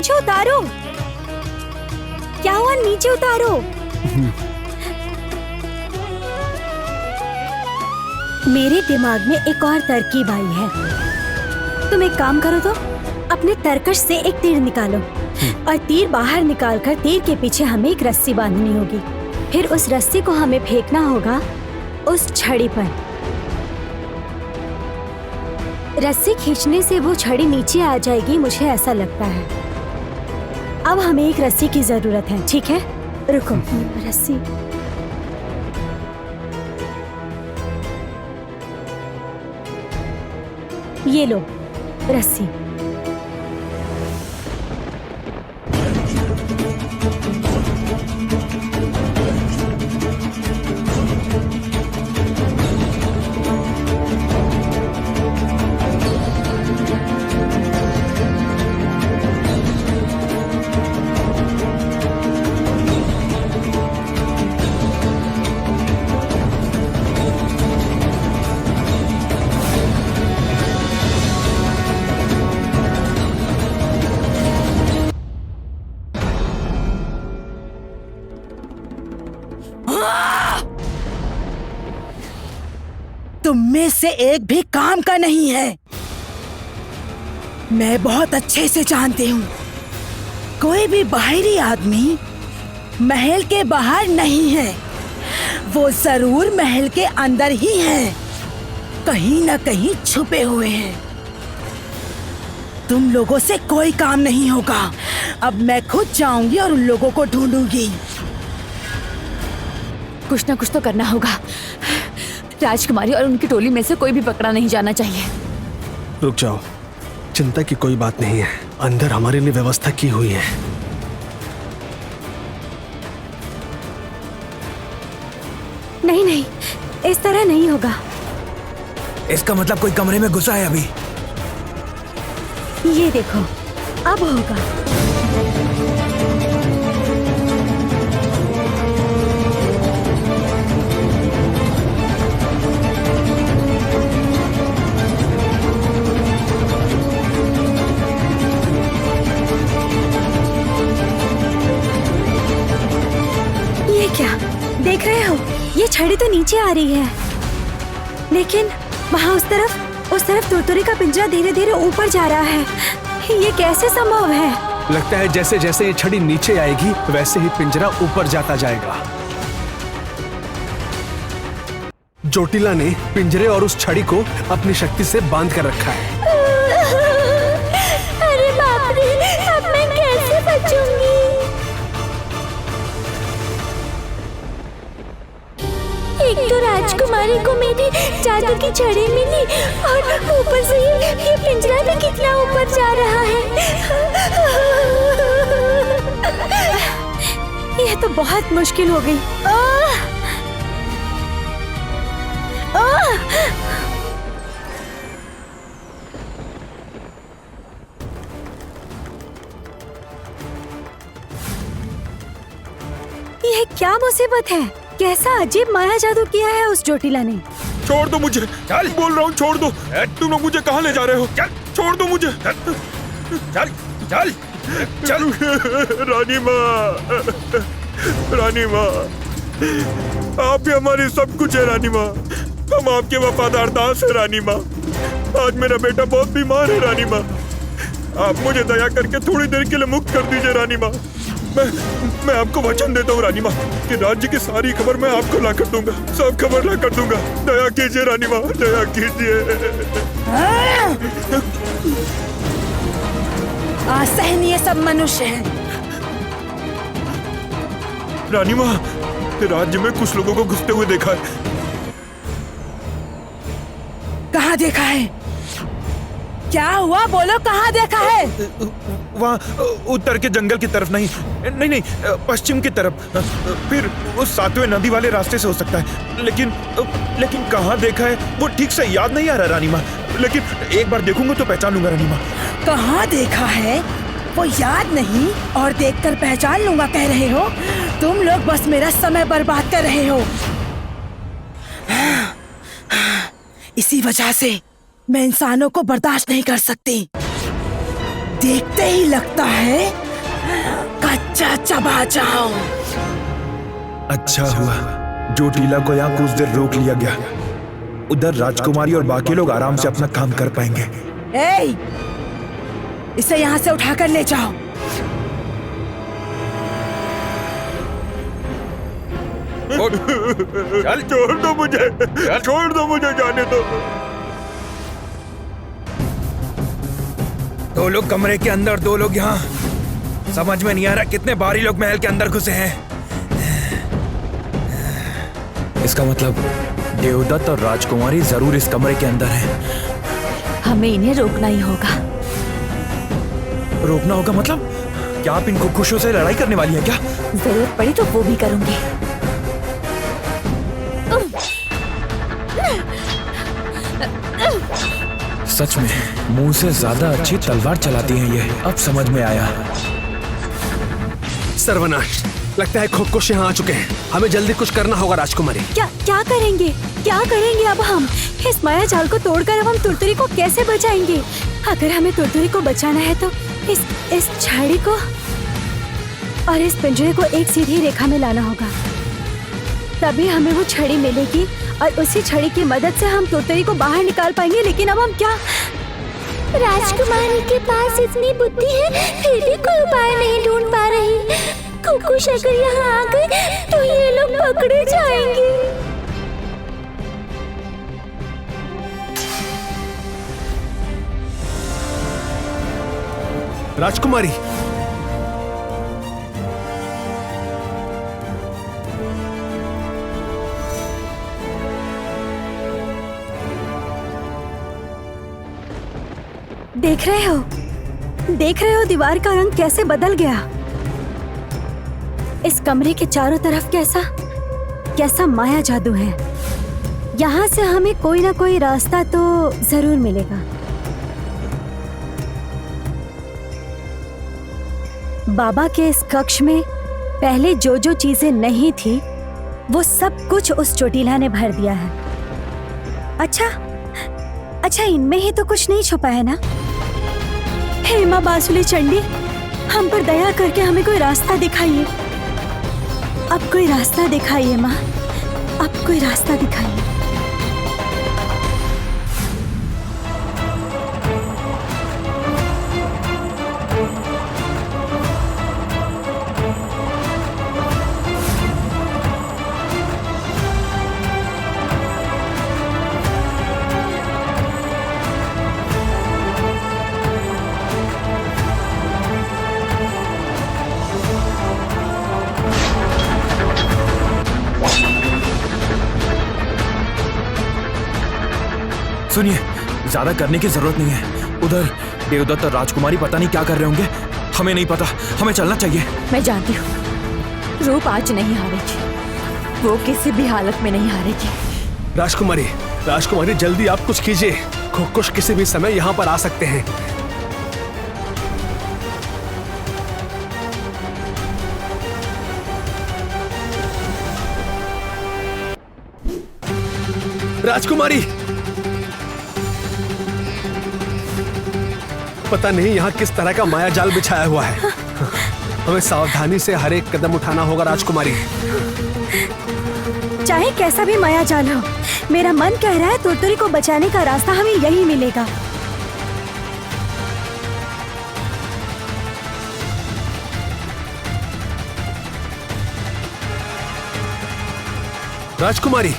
मुझे उतारो। क्या हुआ, नीचे उतारो। मेरे दिमाग में एक और तरकीब आई है। तुम एक काम करो तो अपने तरकश से एक तीर निकालो और तीर बाहर निकालकर तीर के पीछे हमें एक रस्सी बांधनी होगी। फिर उस रस्सी को हमें फेंकना होगा उस छड़ी पर। रस्सी खींचने से वो छड़ी नीचे आ जाएगी, मुझे ऐसा लगता है। अब हमें एक रस्सी की जरूरत है, ठीक है? रुको, रस्सी। ये लो रस्सी। तुम में से एक भी काम का नहीं है। मैं बहुत अच्छे से जानती हूँ, कोई भी बाहरी आदमी महल के बाहर नहीं है, वो जरूर महल के अंदर ही है, कहीं न कहीं छुपे हुए हैं। तुम लोगों से कोई काम नहीं होगा। अब मैं खुद जाऊंगी और उन लोगों को ढूंढूंगी। कुछ ना कुछ तो करना होगा। राजकुमारी और उनकी टोली में से कोई भी पकड़ा नहीं जाना चाहिए। रुक जाओ, चिंता की कोई बात नहीं है। अंदर हमारे लिए व्यवस्था की हुई है। नहीं नहीं, इस तरह नहीं होगा। इसका मतलब कोई कमरे में घुसा है अभी। ये देखो, अब होगा। ये क्या देख रहे हो? ये छड़ी तो नीचे आ रही है, लेकिन वहाँ उस तरफ तुरतुरे का पिंजरा धीरे धीरे ऊपर जा रहा है। ये कैसे संभव है? लगता है जैसे जैसे ये छड़ी नीचे आएगी वैसे ही पिंजरा ऊपर जाता जाएगा। जोटिला ने पिंजरे और उस छड़ी को अपनी शक्ति से बांध कर रखा है। अरे बाप रे, अब मैं कैसे बचूंगी? एक तो राजकुमारी को मेरी जादू की छड़ी मिली और ऊपर से ये पिंजरा भी कितना ऊपर जा रहा है। ये तो बहुत मुश्किल हो गई। ये क्या मुसीबत है? कैसा अजीब माया जादू किया है उस जोटिला ने। छोड़ दो मुझे, चल बोल रहा हूँ, छोड़ दो। तुम लोग मुझे कहाँ ले जा रहे हो? चल छोड़ दो मुझे। चल चल चल। रानी माँ, रानी माँ, आप ही हमारी सब कुछ है रानी माँ। हम आपके वफादार दास है रानी माँ। आज मेरा बेटा बहुत बीमार है रानी माँ। आप मुझे दया करके थोड़ी देर के लिए मुक्त कर दीजिए रानी माँ। मैं आपको वचन देता हूँ रानी माँ कि राज्य की सारी खबर मैं आपको ला कर दूंगा, सब खबर ला कर दूंगा। दया कीजिए रानी माँ, दया कीजिए। असहनीय सब मनुष्य हैं। रानी माँ, राज्य में कुछ लोगों को घुसते हुए देखा है। कहाँ देखा है? क्या हुआ, बोलो, कहाँ देखा है? वहाँ उत्तर के जंगल की तरफ नहीं, नहीं नहीं, पश्चिम की तरफ। फिर उस 7वें नदी वाले रास्ते से हो सकता है, लेकिन कहाँ देखा है वो ठीक से याद नहीं आ रहा रानी माँ। लेकिन एक बार देखूंगा तो पहचान लूंगा रानी माँ। कहाँ देखा है वो याद नहीं और देखकर पहचान लूंगा कह रहे हो? तुम लोग बस मेरा समय बर्बाद कर रहे हो। इसी वजह से मैं इंसानों को बर्दाश्त नहीं कर सकती। देखते ही लगता है कच्चा चबा जाओ। अच्छा हुआ जो टीला को यहाँ कुछ देर रोक लिया गया। उधर राजकुमारी और बाकी लोग आराम से अपना काम कर पाएंगे। ए, इसे यहाँ से उठाकर ले जाओ। चल छोड़ दो मुझे जाने दो। दो लोग कमरे के अंदर, दो लोग यहाँ। समझ में नहीं आ रहा कितने बारी लोग महल के अंदर घुसे हैं। इसका मतलब देवदत्त और राजकुमारी जरूर इस कमरे के अंदर हैं। हमें इन्हें रोकना ही होगा। रोकना होगा मतलब? क्या आप इनको खुशियों से लड़ाई करने वाली हैं क्या? जरूरत पड़ी तो वो भी करूंगी। सच में मुंह से ज्यादा अच्छी तलवार चलाती हैं ये। अब समझ में आया। सर्वनाश, लगता है खोखोश यहाँ आ चुके हैं। हमें जल्दी कुछ करना होगा राजकुमारी। क्या करेंगे अब हम? इस माया जाल को तोड़कर अब हम तुरतुरी को कैसे बचाएंगे? अगर हमें तुरतुरी को बचाना है तो इस छड़ी को और इस पिंजरे को एक सीधी रेखा में लाना होगा। तभी हमें वो छड़ी मिलेगी और उसी छड़ी की मदद से हम तुरतुरी को बाहर निकाल पाएंगे। लेकिन अब हम क्या? राजकुमारी के पास इतनी बुद्धि है फिर भी कोई उपाय नहीं ढूंढ पा रही। खुशखुश अगर यहाँ आ गए तो ये लोग पकड़े जाएंगे। राजकुमारी, देख रहे हो दीवार का रंग कैसे बदल गया? इस कमरे के चारों तरफ कैसा माया जादू है। यहाँ से हमें कोई ना कोई रास्ता तो जरूर मिलेगा। बाबा के इस कक्ष में पहले जो जो चीजें नहीं थी वो सब कुछ उस चोटीला ने भर दिया है। अच्छा इनमें ही तो कुछ नहीं छुपा है ना? हे माँ बांसुरी चंडी, हम पर दया करके हमें कोई रास्ता दिखाइए। अब कोई रास्ता दिखाइए माँ, अब कोई रास्ता दिखाइए। सुनिए, ज्यादा करने की जरूरत नहीं है। उधर देवदत्त और राजकुमारी पता नहीं क्या कर रहे होंगे। हमें नहीं पता, हमें चलना चाहिए। मैं जानती हूँ रूप आज नहीं हारेगी, वो किसी भी हालत में नहीं हारेगी। राजकुमारी जल्दी आप कुछ कीजिए। खोखोश किसी भी समय यहाँ पर आ सकते हैं। राजकुमारी, पता नहीं यहाँ किस तरह का माया जाल बिछाया हुआ है। हमें सावधानी से हर एक कदम उठाना होगा राजकुमारी। चाहे कैसा भी माया जाल हो, मेरा मन कह रहा है तुरतुरी को बचाने का रास्ता हमें यही मिलेगा। राजकुमारी,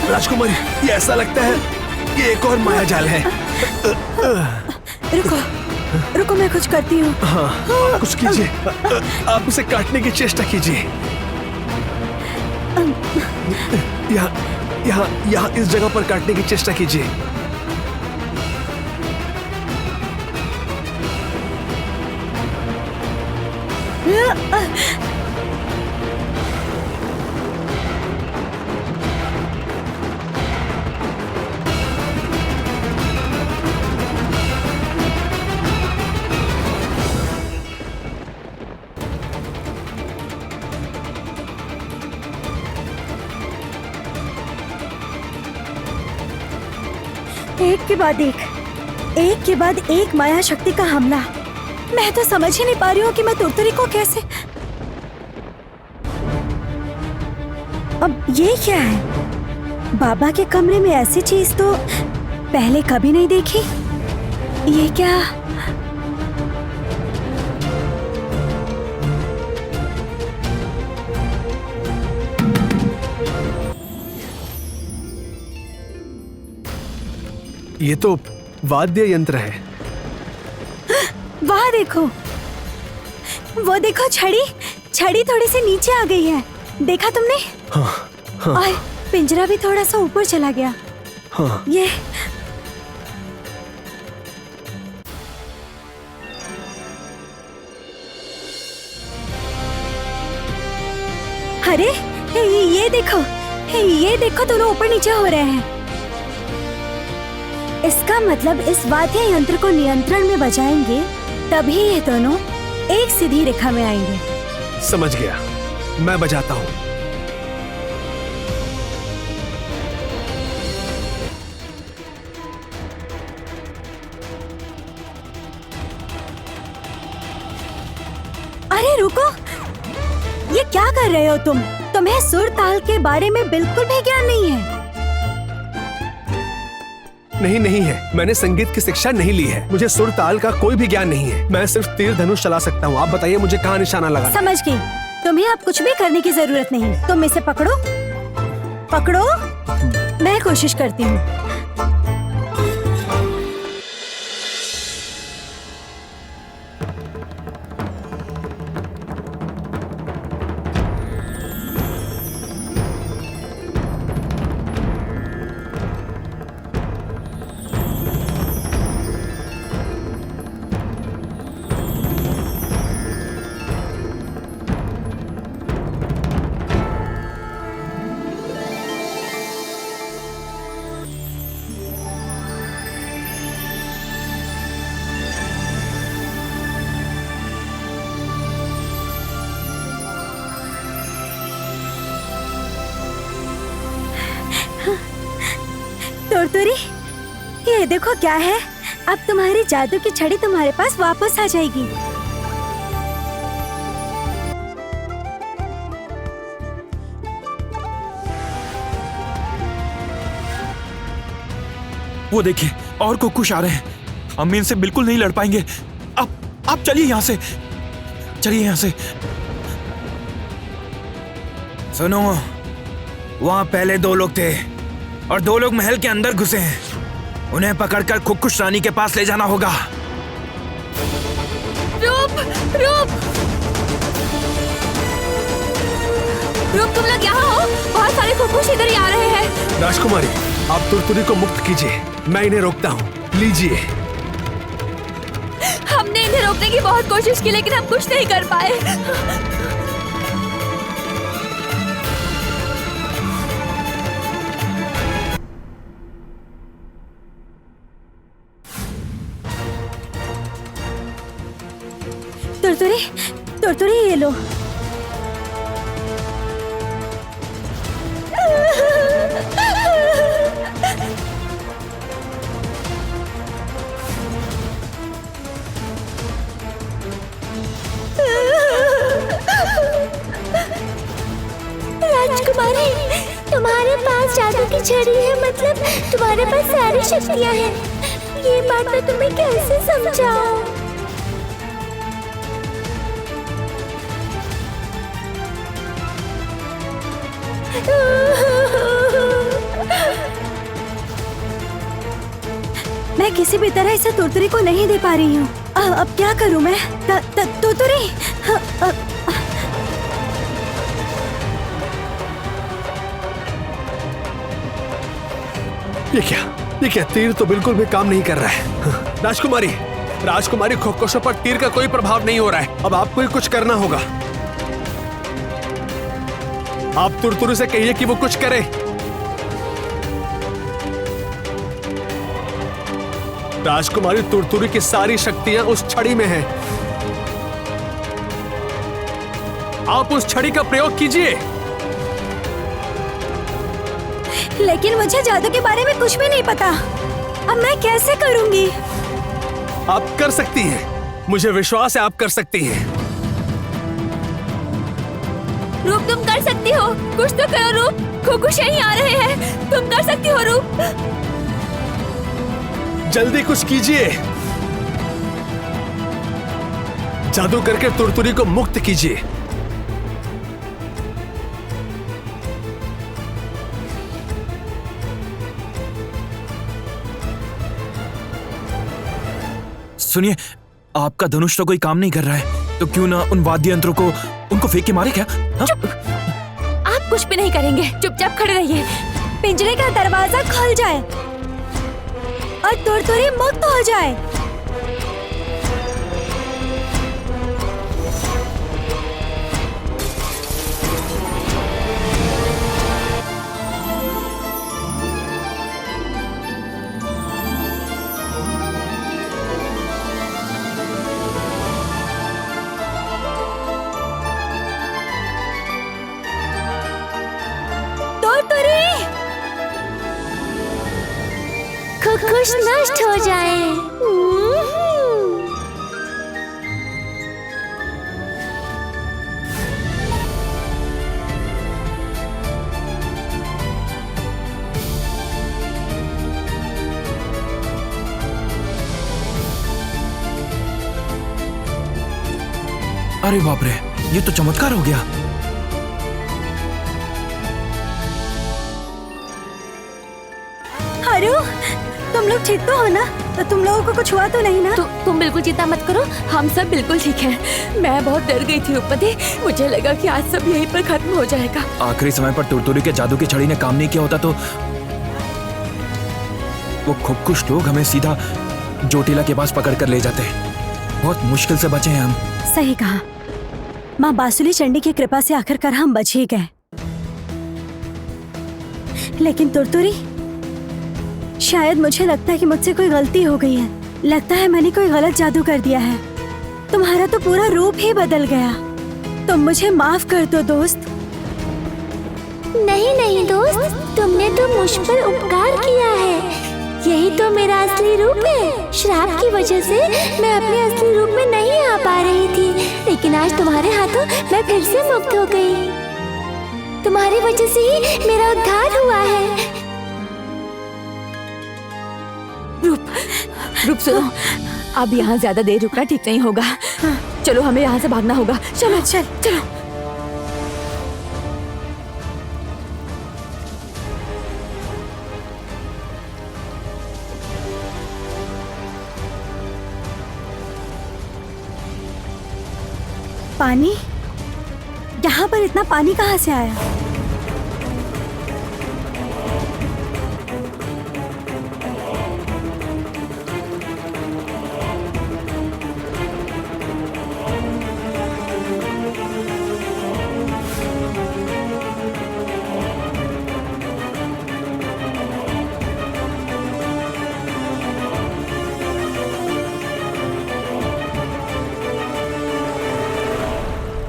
राजकुमारी, ये ऐसा लगता है ये एक और माया जाल है। रुको मैं कुछ करती हूँ। हाँ, कुछ कीजिए। आप उसे काटने की चेष्टा कीजिए। यहाँ इस जगह पर काटने की चेष्टा कीजिए। एक के बाद एक माया शक्ति का हमला। मैं तो समझ ही नहीं पा रही हूँ कि मैं तुरतुरी को कैसे। अब ये क्या है? बाबा के कमरे में ऐसी चीज तो पहले कभी नहीं देखी। ये क्या? ये तो वाद्य यंत्र है। वहाँ देखो, वो देखो, छड़ी थोड़ी सी नीचे आ गई है। देखा तुमने? हाँ। और पिंजरा भी थोड़ा सा ऊपर चला गया। हाँ। ये अरे ये देखो दोनों ऊपर नीचे हो रहे हैं। इसका मतलब इस वाद्य यंत्र को नियंत्रण में बजाएंगे तभी ये दोनों एक सीधी रेखा में आएंगे। समझ गया, मैं बजाता हूँ। अरे रुको, ये क्या कर रहे हो तुम? तुम्हें सुर ताल के बारे में बिल्कुल भी ज्ञान नहीं है। नहीं है, मैंने संगीत की शिक्षा नहीं ली है। मुझे सुर ताल का कोई भी ज्ञान नहीं है। मैं सिर्फ तीर धनुष चला सकता हूँ। आप बताइए मुझे कहाँ निशाना लगाना। समझ गई, तुम्हें अब कुछ भी करने की जरूरत नहीं। तुम इसे पकड़ो, मैं कोशिश करती हूँ। तुरतुरी, ये देखो क्या है। अब तुम्हारी जादू की छड़ी तुम्हारे पास वापस आ जाएगी। वो देखिए, और कुछ आ रहे हैं। हम इनसे बिल्कुल नहीं लड़ पाएंगे। आप चलिए यहाँ से, चलिए यहाँ से। सुनो, वहाँ पहले 2 लोग थे और 2 लोग महल के अंदर घुसे हैं। उन्हें पकड़कर खुक्कुश रानी के पास ले जाना होगा। रूप, तुम लोग यहाँ हो? बहुत सारे खुक्कुश इधर ही आ रहे हैं। राजकुमारी, आप तुरतुरी को मुक्त कीजिए, मैं इन्हें रोकता हूँ। लीजिए। हमने इन्हें रोकने की बहुत कोशिश की, लेकिन हम कुछ नहीं कर पाए। तुरतुरी, ये लो। राजकुमारी, तुम्हारे पास जादू की छड़ी है, मतलब तुम्हारे पास सारी शक्तियाँ हैं। ये बात मैं तुम्हें कैसे समझाऊं? मैं किसी भी तरह इसे तुरतुरी को नहीं दे पा रही हूँ। अब क्या करूँ मैं? तुरतुरी, ये क्या? तीर तो बिल्कुल भी काम नहीं कर रहा है। राजकुमारी, राजकुमारी खो पर तीर का कोई प्रभाव नहीं हो रहा है। अब आपको ही कुछ करना होगा। आप तुरतुरी से कहिए कि वो कुछ करे। राजकुमारी तुरतुरी की सारी शक्तियां उस छड़ी में हैं। आप उस छड़ी का प्रयोग कीजिए। लेकिन मुझे जादू के बारे में कुछ भी नहीं पता। अब मैं कैसे करूंगी? आप कर सकती हैं। मुझे विश्वास है आप कर सकती हैं। रूप, तुम कर सकती हो। कुछ तो करो रूप। खुकुश यहीं आ रहे हैं। तुम कर सकती हो रूप। जल्दी कुछ कीजिए। जादू करके तुरतुरी को मुक्त कीजिए। सुनिए, आपका धनुष तो कोई काम नहीं कर रहा है, तो क्यों ना उन वाद्य यंत्रों को उनको फेंक के मारे क्या? हाँ? आप कुछ भी नहीं करेंगे। चुपचाप खड़े रहिए। पिंजरे का दरवाजा खुल जाए और तुरतुरी मुक्त हो जाए। खुकुश नष्ट हो जाए। अरे बाप रे, ये तो चमत्कार हो गया। अरे तुम लोग ठीक तो हो ना? तो तुम लोगों को कुछ हुआ तो नहीं ना? तुम बिल्कुल चिंता मत करो। हम सब बिल्कुल ठीक हैं। मैं बहुत डर गई थी उपपति। मुझे लगा कि आज सब यहीं पर खत्म हो जाएगा। आखिरी समय पर तुरतुरी के जादू की छड़ी ने काम नहीं किया होता तो वो खुकुश लोग हमें सीधा जोटीला के पास पकड़ कर ले जाते। बहुत मुश्किल से बचे हैं हम। सही कहा। माँ बासुली चंडी की कृपा से आखिरकार हम बच ही गए। लेकिन तुरतुरी, शायद मुझे लगता है कि मुझसे कोई गलती हो गई है। लगता है मैंने कोई गलत जादू कर दिया है। तुम्हारा तो पूरा रूप ही बदल गया। तुम मुझे माफ कर दो दोस्त। नहीं नहीं दोस्त, तुमने तो मुझ पर उपकार किया है। यही तो मेरा असली रूप है। श्राप की वजह से मैं अपने असली रूप में नहीं आ पा रही थी, लेकिन आज तुम्हारे हाथों मैं फिर से मुक्त हो गई। तुम्हारी वजह से ही मेरा उद्धार हुआ है। रूप सुनो, अब यहाँ ज्यादा देर रुकना ठीक नहीं होगा। चलो, हमें यहाँ से भागना होगा। चलो चल चलो। पानी? यहाँ पर इतना पानी कहाँ से आया?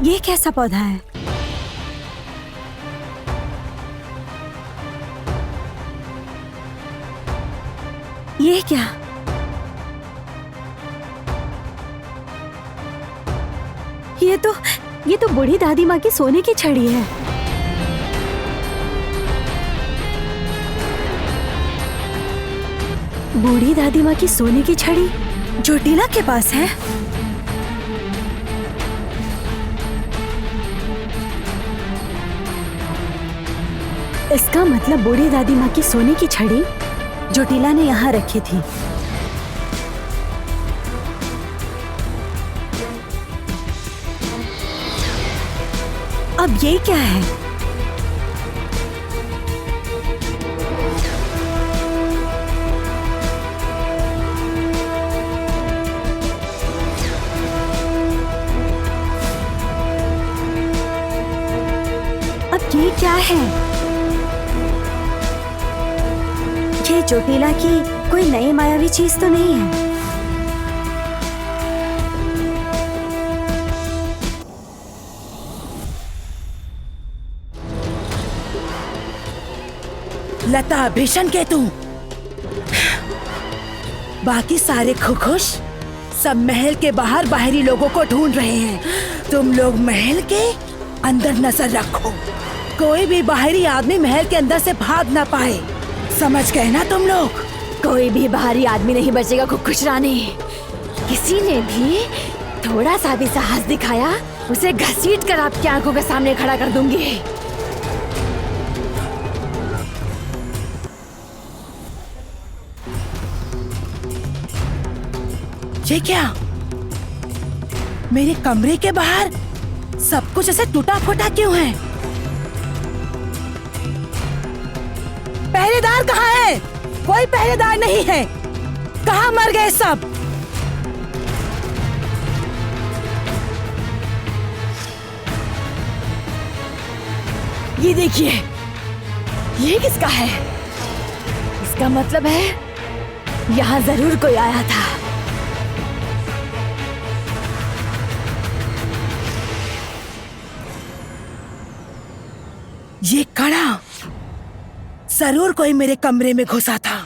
ये कैसा पौधा है? ये क्या? ये तो बूढ़ी दादी माँ की सोने की छड़ी है। बूढ़ी दादी माँ की सोने की छड़ी जोटीला के पास है। इसका मतलब बूढ़ी दादी माँ की सोने की छड़ी जोटीला ने यहाँ रखी थी। अब ये क्या है? ये क्या है? ये चोटीला की कोई नई मायावी चीज तो नहीं है? लता, भीषण केतु, बाकी सारे खुश सब महल के बाहर बाहरी लोगों को ढूंढ रहे हैं। तुम लोग महल के अंदर नजर रखो, कोई भी बाहरी आदमी महल के अंदर से भाग ना पाए। समझ गए ना तुम लोग? कोई भी बाहरी आदमी नहीं बचेगा खुश रानी। किसी ने भी थोड़ा सा भी साहस दिखाया, उसे घसीट कर आपकी आंखों के सामने खड़ा कर दूंगी। ये क्या? मेरे कमरे के बाहर सब कुछ ऐसे टूटा फूटा क्यों है? पहरेदार कहाँ है? कोई पहरेदार नहीं है। कहाँ मर गए सब? ये देखिए, ये किसका है? इसका मतलब है यहाँ जरूर कोई आया था। ये कड़ा जरूर कोई मेरे कमरे में घुसा था।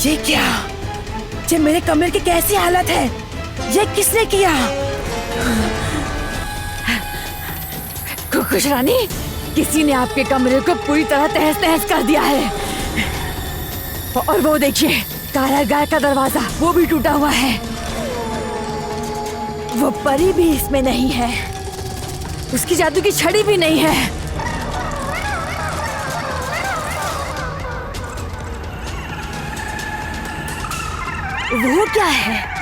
ये क्या? ये मेरे कमरे की कैसी हालत है? ये किसने किया? खुश रानी, किसी ने आपके कमरे को पूरी तरह तहस नहस कर दिया है। और वो देखिए, कारागार का दरवाजा वो भी टूटा हुआ है। वो परी भी इसमें नहीं है, उसकी जादू की छड़ी भी नहीं है। वो क्या है?